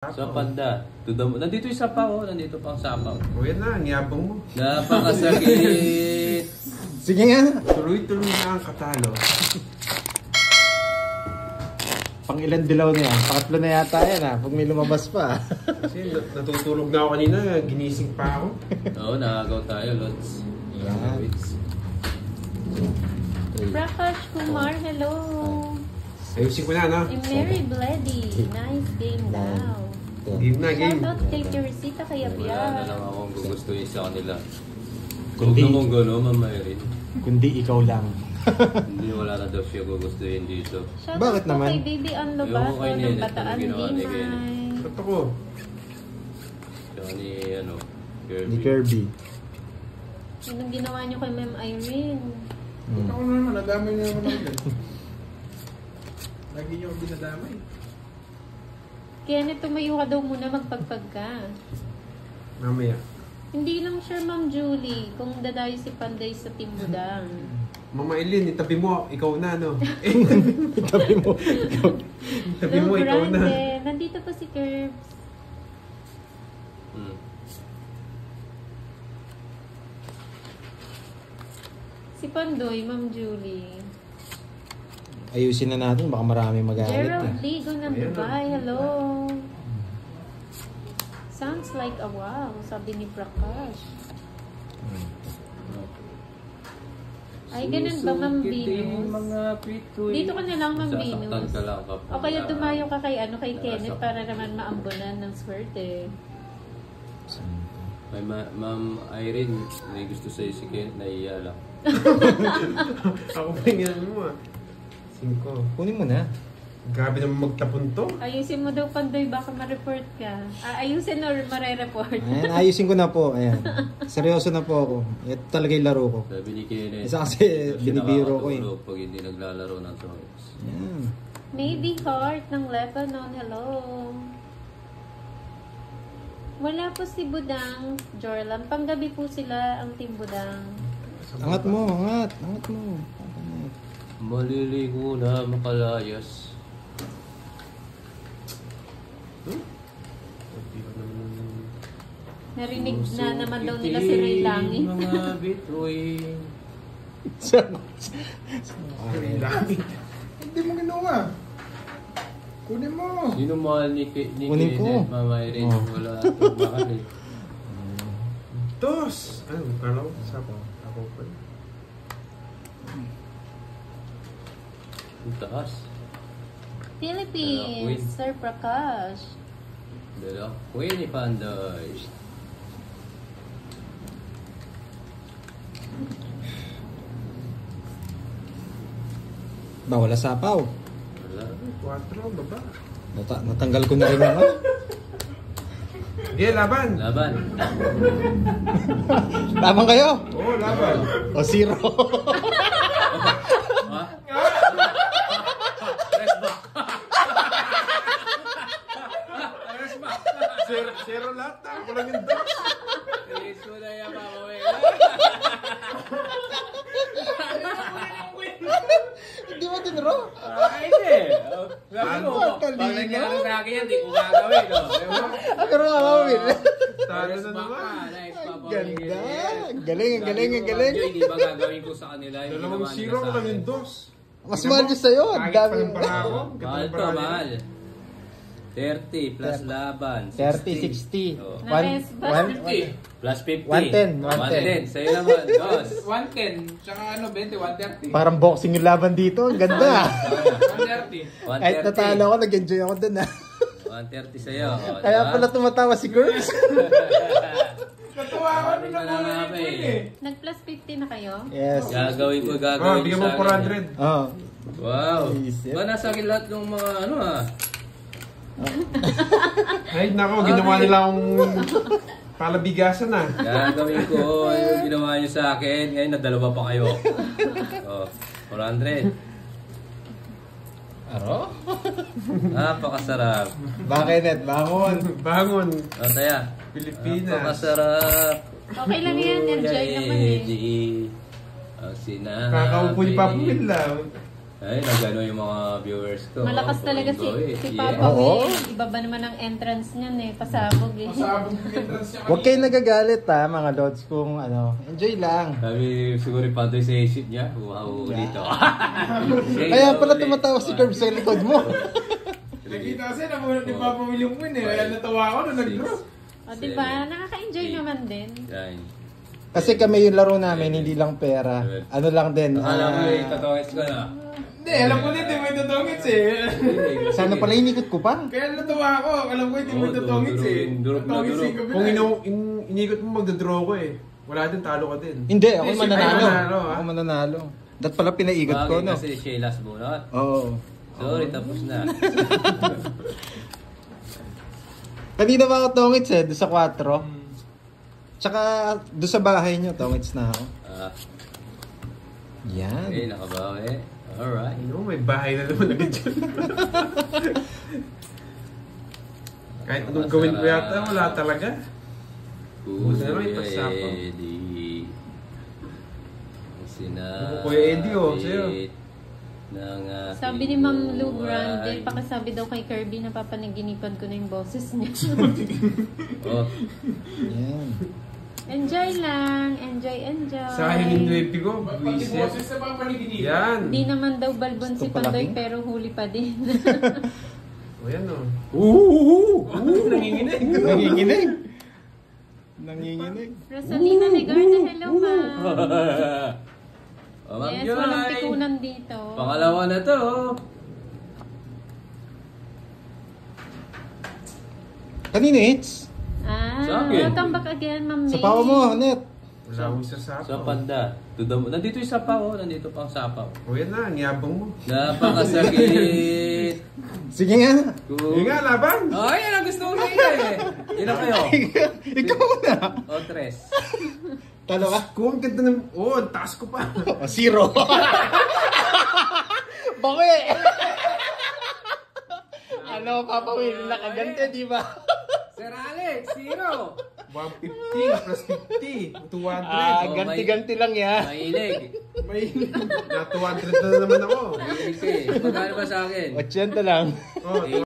Sa Panda. Nandito yung sapaw, nandito pang sapaw. O yan na, ang yabang mo. Napakasakit. Sige nga. Tuloy-tuloy na ang katalo. Pang ilan dilaw na yan? Pangatlo na yata yan ha, pag may lumabas pa. Kasi natutulog na ako kanina, ginising pa ako. Oo, nakagaw tayo, Lods. Yan. Prakash Kumar, hello. Ayusin ko na, no? I'm Mary Bledy. Nice game daw. Game na, game. Shoutout kay Teresita kay Wala na Abia. lang akong gugustuhin sa kanila. Huwag Kundi- na mong gano'n, mamayarin. Kundi ikaw lang. Hindi, wala na daw siya gugustuhin dito. Shoutout Bakit po naman? kay Baby Anlo Ewan ko Bato kay ng Nenet, Bataan ano ginawa ni Limay. Ba't ako? Siya ni, Ni Kirby. Anong ginawa niyo kay Ma'am Irene? Ako na naman, nadamay niya naman ako. Lagi niyo ako binadamay. Kenneth, tumayo ka daw muna, magpagpag ka. Mamaya. Hindi lang sure, Ma'am Julie, kung dadayo si Panday sa Timbudang. Mama Eileen, itabi mo, ikaw na, no? Tabi mo. Itabi mo, ikaw na. Grande. Nandito pa si Curbs. Si Pandoy, Ma'am Julie. Ayusin na natin, baka marami magalit Gerald eh. Ligo ng Ayan, Dubai, hello. Sounds like a wow, sabi ni Prakash. Ay, ganun ba, Ma'am Venus? Dito ka na lang, Ma'am Venus. Sasaktan ka lang kapag... O kaya tumayo ka kay, kay Kenneth para naman maambunan ng swerte. May Ma'am Irene, may gusto sa'yo si Kent, naiiya lang. Ako pa yung mo, ah. 5. Kunin mo na. Grabe naman magtapon to. Ayusin mo daw, Pandoy, baka ma-report ka. Ayusin or mare-report. Ayan, ayusin ko na po. Ayan. Seryoso na po ako. Ito talaga yung laro ko. Sabi ni Kenneth, Isa kasi binibiro ko eh. nakakatulog pag hindi naglalaro ng toys. Ayan. Maybe Heart ng Lebanon, hello. Wala po si Budang, Jorlan. Panggabi po sila ang Team Budang. Angat mo, angat. Angat mo. Maliligo na makalayas. Narinig na naman daw nila si Ray Langit. Mga bituin. Hindi mo ginawa. Kunin mo. Sino mahal ni Kunin ko. Kenneth? Mama Irene, Oh. wala itong mahal eh. Dos! Ano, kala ko? Sapa. Ako pa. Ang taas. Philippines, Wala, Sir Prakash. Dala. Queen ni Panday. Bawal sapaw. Wala. 4, baba. Natanggal ko na rin naman. Sige, laban. Laban. Laban kayo. Oo, laban. O zero. Ha? Press back. Press back. Zero lahat. Ako lang yung dos. Please mo na yan, Mama Will. Hindi mo tinuro. Ay, hindi. Sabi ko, Talino. pag nangyari sa akin yan, di ko gagawin. Pero nakawin. Talo na naman. Ganda. Ang galing, ang galing, ang galing. Hindi ba gagawin ko sa kanila? Yung Dalawang ginawa nila zero, sa ako lang akin. yung dos. Mas mahal yun sa'yo. Ang Kahit pa dami. ng panako. Mahal to, mahal. 30 plus laban. 30, 60. Oh. Nice. Plus 50. 110, 110. Sa'yo naman, dos. 110. Tsaka 20, 130. Parang boxing yung laban dito. Ang ganda. 130. Kahit natalo ako, nag-enjoy ako dun 130 sa'yo. Oh, Kaya diba? pala tumatawa si Curbs. Natuwa ako nung nakuha ni Queen eh. Nag-plus 50 na kayo? Yes. Gagawin ko, Oh, gagawin bigyan sa mo akin. 400. Oh. Wow. Isip. Ba nasa akin lahat ng mga ano ah. Ay, nako, ginawa nila akong palabigasan na. Gagawin ko yung ginawa niyo sa akin. Ngayon nadalawa pa kayo. Oh, 400. Aro? Napakasarap. Bakit, Ned? Bangon. Bangon, O, taya. Pilipinas. Napakasarap. Okay lang yan, enjoy naman eh. Ang sinabi. Kakaupo ni Papa Will lang. Ay, nagano yung mga viewers ko. Malakas talaga si Yeah. Papa Oo. Will. Iba ba naman ang entrance niyan eh. Pasabog eh. Masabog yung entrance niya. Huwag kayong nagagalit ha, mga lods, kung ano. Enjoy lang. Sabi siguro yung pantoy sa isip niya. Wow, dito. Kaya pala tumatawa si Curb sa likod mo. Nakita kasi na ni Papa Will yung win eh. Kaya natawa ako nung nag-draw. O diba? Nakaka-enjoy naman din. Yan. Kasi kami yung laro namin, hindi lang pera. Ano lang din. Akala ko yung tatawis ko na. Hindi, alam ko hindi mo itutungits eh. Sana pala inikot ko pa. Kaya natawa ako. Alam ko hindi mo itutungits eh. Durog na Tutungits durog. yung kabila. Kung inikot mo magdodraw ko eh. Wala din, talo ka din. Hindi, ako Hindi, mananalo. si- ay, mananalo, ha? Ako mananalo. Dat pala pinaigot ko, Bagay no? kasi siya yung last bunot. Oo. Sorry, tapos na. Kanina ba ako tongits eh, doon sa 4. Tsaka doon sa bahay nyo, tongits na ako. Ah, Yan. okay, nakabawi. Alright. Ano, may bahay na naman agad dyan. Kahit anong gawin ko yata, wala talaga. Buti na lang ipagsapaw. Eddie. Sinabi Kuya Eddie, oh, sa'yo. ng aking Sabi ni Ma'am Lou buhay. Grande, pakisabi daw kay Kirby na papanaginipan ko na yung boses niya. Oh, Yan. Enjoy lang. Enjoy. Sa akin yung 9 ko, Pati buwisit. boses na papaniginipan. Yan. Di naman daw balbon si Gusto pala Pandoy ko. pero huli pa din. O yan o. Nanginginig. Nanginginig. Nanginginig. Rosalina Legarda, hello ma'am. oh, Ma'am Yes, Joy. walang pikunan dito. Pangalawa na to. Kanina hits. Sa akin. Welcome back again, Ma'am Sa May. pawa mo, Net. Wala akong sasapaw. Sa panda. Nandito yung sapaw. Nandito pang sapaw. O yan na, ang yabang mo. Napakasakit. Sige nga. Yung nga, laban. Oh, yan ang gusto ko nila eh. Ilan kayo? Ikaw na. O, tres. Talo ka? Kung ang ganda ng... Oo, ang taas ko pa. O, 0. Bawi. Ano, Papa Will, nakaganti, di ba? Sir Alex, zero. 150 plus 50. 200. Ah, ganti-ganti lang yan. Mahilig. May... Na 200 na naman ako. Mahilig ka eh. Magkano ba sa akin? 80 lang. Oh,